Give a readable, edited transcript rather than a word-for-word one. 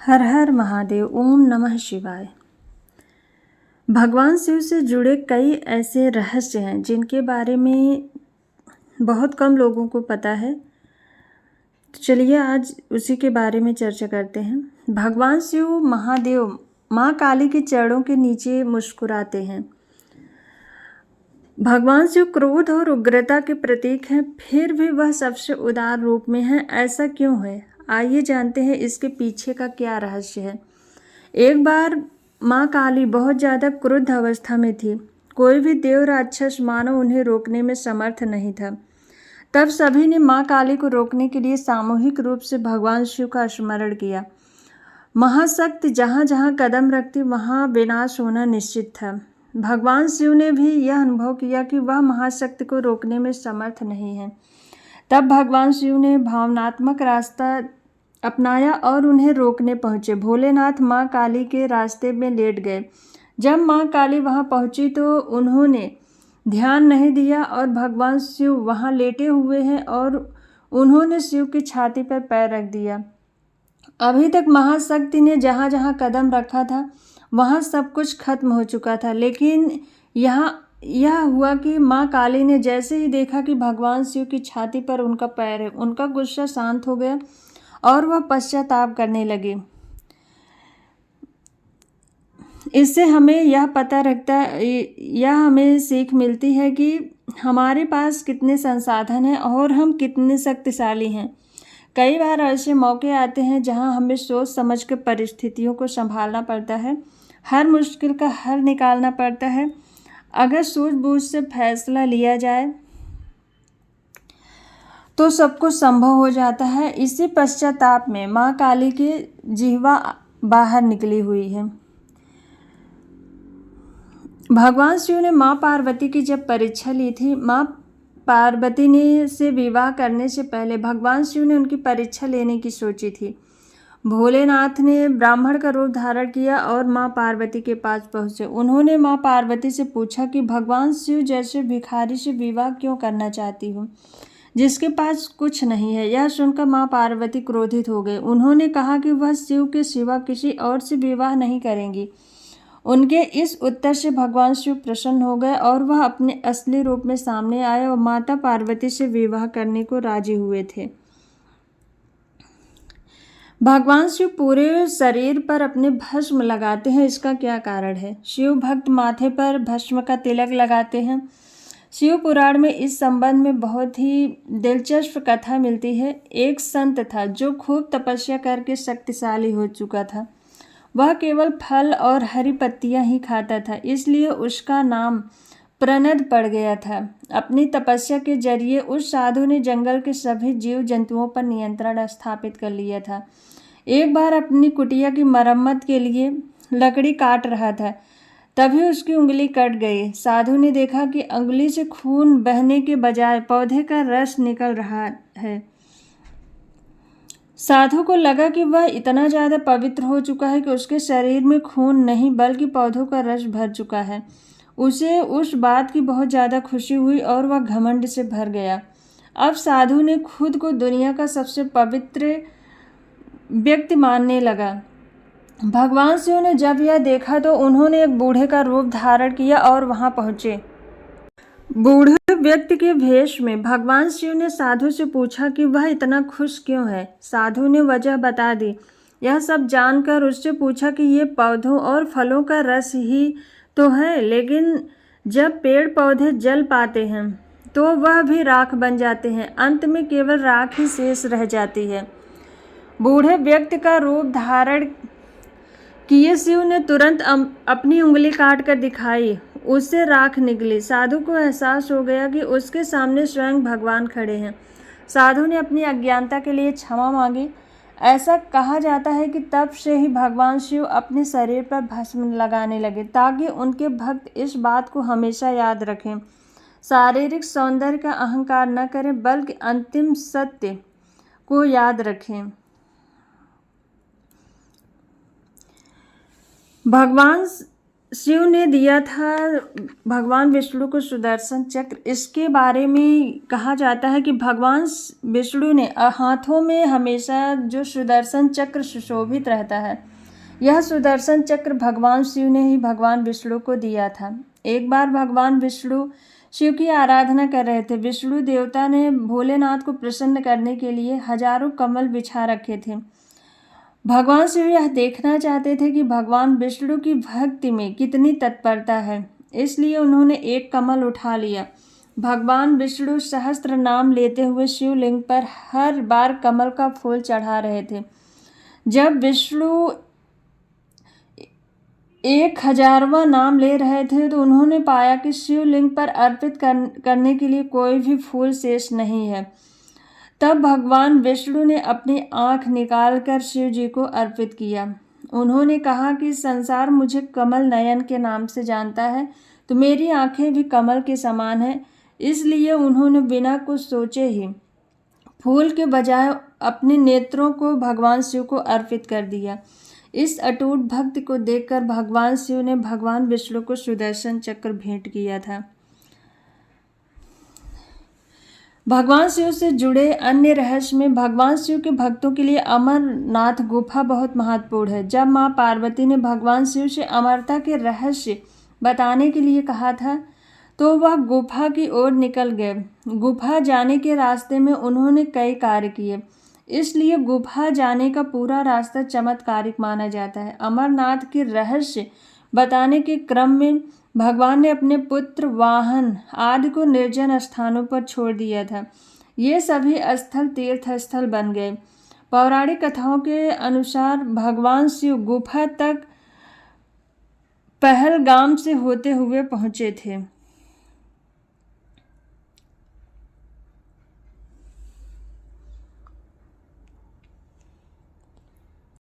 हर हर महादेव। ओम नमः शिवाय। भगवान शिव से जुड़े कई ऐसे रहस्य हैं जिनके बारे में बहुत कम लोगों को पता है। तो चलिए आज उसी के बारे में चर्चा करते हैं। भगवान शिव महादेव माँ काली के चरणों के नीचे मुस्कुराते हैं। भगवान शिव क्रोध और उग्रता के प्रतीक हैं, फिर भी वह सबसे उदार रूप में है। ऐसा क्यों है? आइए जानते हैं इसके पीछे का क्या रहस्य है। एक बार माँ काली बहुत ज़्यादा क्रुद्ध अवस्था में थी। कोई भी देव राक्षस मानव उन्हें रोकने में समर्थ नहीं था। तब सभी ने माँ काली को रोकने के लिए सामूहिक रूप से भगवान शिव का स्मरण किया। महाशक्ति जहाँ जहाँ कदम रखती वहाँ विनाश होना निश्चित था। भगवान शिव ने भी यह अनुभव किया कि वह महाशक्ति को रोकने में समर्थ नहीं है। तब भगवान शिव ने भावनात्मक रास्ता अपनाया और उन्हें रोकने पहुँचे। भोलेनाथ माँ काली के रास्ते में लेट गए। जब माँ काली वहाँ पहुँची तो उन्होंने ध्यान नहीं दिया और भगवान शिव वहाँ लेटे हुए हैं और उन्होंने शिव की छाती पर पैर रख दिया। अभी तक महाशक्ति ने जहाँ जहाँ कदम रखा था वहाँ सब कुछ खत्म हो चुका था, लेकिन यहाँ यह हुआ कि माँ काली ने जैसे ही देखा कि भगवान शिव की छाती पर उनका पैर है, उनका गुस्सा शांत हो गया और वह पश्चाताप करने लगे। इससे हमें यह हमें सीख मिलती है कि हमारे पास कितने संसाधन हैं और हम कितने शक्तिशाली हैं। कई बार ऐसे मौके आते हैं जहां हमें सोच समझ कर परिस्थितियों को संभालना पड़ता है, हर मुश्किल का हल निकालना पड़ता है। अगर सूझबूझ से फैसला लिया जाए तो सब कुछ संभव हो जाता है। इसी पश्चाताप में माँ काली की जिह्वा बाहर निकली हुई है। भगवान शिव ने माँ पार्वती की जब परीक्षा ली थी, माँ पार्वती ने से विवाह करने से पहले भगवान शिव ने उनकी परीक्षा लेने की सोची थी। भोलेनाथ ने ब्राह्मण का रूप धारण किया और माँ पार्वती के पास पहुँचे। उन्होंने माँ पार्वती से पूछा कि भगवान शिव जैसे भिखारी से विवाह क्यों करना चाहती हो, जिसके पास कुछ नहीं है। यह सुनकर माँ पार्वती क्रोधित हो गए। उन्होंने कहा कि वह शिव के सिवा किसी और से विवाह नहीं करेंगी। उनके इस उत्तर से भगवान शिव प्रसन्न हो गए और वह अपने असली रूप में सामने आए और माता पार्वती से विवाह करने को राजी हुए थे। भगवान शिव पूरे शरीर पर अपने भस्म लगाते हैं, इसका क्या कारण है? शिव भक्त माथे पर भस्म का तिलक लगाते हैं। शिव पुराण में इस संबंध में बहुत ही दिलचस्प कथा मिलती है। एक संत था जो खूब तपस्या करके शक्तिशाली हो चुका था। वह केवल फल और हरी पत्तियां ही खाता था, इसलिए उसका नाम प्रनद पड़ गया था। अपनी तपस्या के जरिए उस साधु ने जंगल के सभी जीव जंतुओं पर नियंत्रण स्थापित कर लिया था। एक बार अपनी कुटिया की मरम्मत के लिए लकड़ी काट रहा था, तभी उसकी उंगली कट गई। साधु ने देखा कि उंगली से खून बहने के बजाय पौधे का रस निकल रहा है। साधु को लगा कि वह इतना ज़्यादा पवित्र हो चुका है कि उसके शरीर में खून नहीं बल्कि पौधों का रस भर चुका है। उसे उस बात की बहुत ज़्यादा खुशी हुई और वह घमंड से भर गया। अब साधु ने खुद को दुनिया का सबसे पवित्र व्यक्ति मानने लगा। भगवान शिव ने जब यह देखा तो उन्होंने एक बूढ़े का रूप धारण किया और वहां पहुंचे। बूढ़े व्यक्ति के भेष में भगवान शिव ने साधु से पूछा कि वह इतना खुश क्यों है। साधु ने वजह बता दी। यह सब जानकर उससे पूछा कि ये पौधों और फलों का रस ही तो है, लेकिन जब पेड़ पौधे जल पाते हैं तो वह भी राख बन जाते हैं। अंत में केवल राख ही शेष रह जाती है। बूढ़े व्यक्ति का रूप धारण किए शिव ने तुरंत अपनी उंगली काट कर दिखाई, उससे राख निकली। साधु को एहसास हो गया कि उसके सामने स्वयं भगवान खड़े हैं। साधु ने अपनी अज्ञानता के लिए क्षमा मांगी। ऐसा कहा जाता है कि तब से ही भगवान शिव अपने शरीर पर भस्म लगाने लगे ताकि उनके भक्त इस बात को हमेशा याद रखें, शारीरिक सौंदर्य का अहंकार न करें बल्कि अंतिम सत्य को याद रखें। भगवान शिव ने दिया था भगवान विष्णु को सुदर्शन चक्र। इसके बारे में कहा जाता है कि भगवान विष्णु ने हाथों में हमेशा जो सुदर्शन चक्र सुशोभित रहता है, यह सुदर्शन चक्र भगवान शिव ने ही भगवान विष्णु को दिया था। एक बार भगवान विष्णु शिव की आराधना कर रहे थे। विष्णु देवता ने भोलेनाथ को प्रसन्न करने के लिए हजारों कमल बिछा रखे थे। भगवान शिव यह देखना चाहते थे कि भगवान विष्णु की भक्ति में कितनी तत्परता है, इसलिए उन्होंने एक कमल उठा लिया। भगवान विष्णु सहस्त्र नाम लेते हुए शिवलिंग पर हर बार कमल का फूल चढ़ा रहे थे। जब विष्णु 1000वां नाम ले रहे थे तो उन्होंने पाया कि शिवलिंग पर अर्पित करने के लिए कोई भी फूल शेष नहीं है। तब भगवान विष्णु ने अपनी आँख निकालकर शिव जी को अर्पित किया। उन्होंने कहा कि संसार मुझे कमल नयन के नाम से जानता है, तो मेरी आँखें भी कमल के समान हैं। इसलिए उन्होंने बिना कुछ सोचे ही फूल के बजाय अपने नेत्रों को भगवान शिव को अर्पित कर दिया। इस अटूट भक्ति को देखकर भगवान शिव ने भगवान विष्णु को सुदर्शन चक्र भेंट किया था। भगवान शिव से जुड़े अन्य रहस्य में भगवान शिव के भक्तों के लिए अमरनाथ गुफा बहुत महत्वपूर्ण है। जब माँ पार्वती ने भगवान शिव से अमरता के रहस्य बताने के लिए कहा था, तो वह गुफा की ओर निकल गए। गुफा जाने के रास्ते में उन्होंने कई कार्य किए, इसलिए गुफा जाने का पूरा रास्ता चमत्कारिक माना जाता है। अमरनाथ के रहस्य बताने के क्रम में भगवान ने अपने पुत्र, वाहन आदि को निर्जन स्थानों पर छोड़ दिया था। ये सभी स्थल तीर्थ स्थल बन गए। पौराणिक कथाओं के अनुसार भगवान शिव गुफा तक पहलगाम से होते हुए पहुँचे थे।